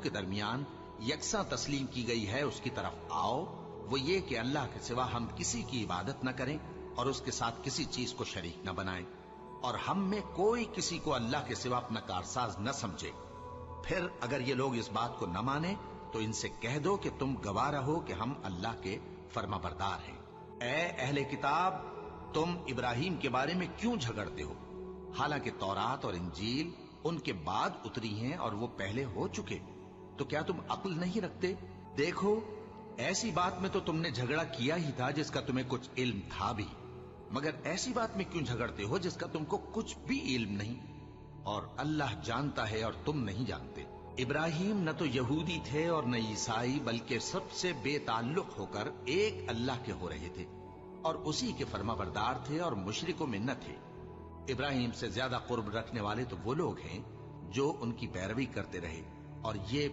के दरमियान यकसा तस्लीम की गई है उसकी तरफ आओ, वो ये कि अल्लाह के सिवा हम किसी की इबादत न करें और उसके साथ किसी चीज को शरीक न बनाएं, और हम में कोई किसी को अल्लाह के सिवा अपना कारसाज न समझे। फिर अगर ये लोग इस बात को न माने तो इनसे कह दो कि तुम गवाह रहो कि हम अल्लाह के फर्माबरदार हैं। ऐ अहले किताब, तुम इब्राहिम के बारे में क्यों झगड़ते हो? हालांकि तौरात और इंजील उनके बाद उतरी हैं और वो पहले हो चुके, तो क्या तुम अक्ल नहीं रखते? देखो, ऐसी बात में तो तुमने झगड़ा किया ही था जिसका तुम्हें कुछ इल्म था भी, मगर ऐसी बात में क्यों झगड़ते हो जिसका तुमको कुछ भी इल्म नहीं? और अल्लाह जानता है और तुम नहीं जानते। इब्राहिम न तो यहूदी थे और न ईसाई, बल्कि सबसे बेताल्लुक होकर एक अल्लाह के हो रहे थे और उसी के फर्माबरदार थे और मुशरिकों में न थे। इब्राहिम से ज्यादा कुर्ब रखने वाले तो वो लोग हैं जो उनकी पैरवी करते रहे, और ये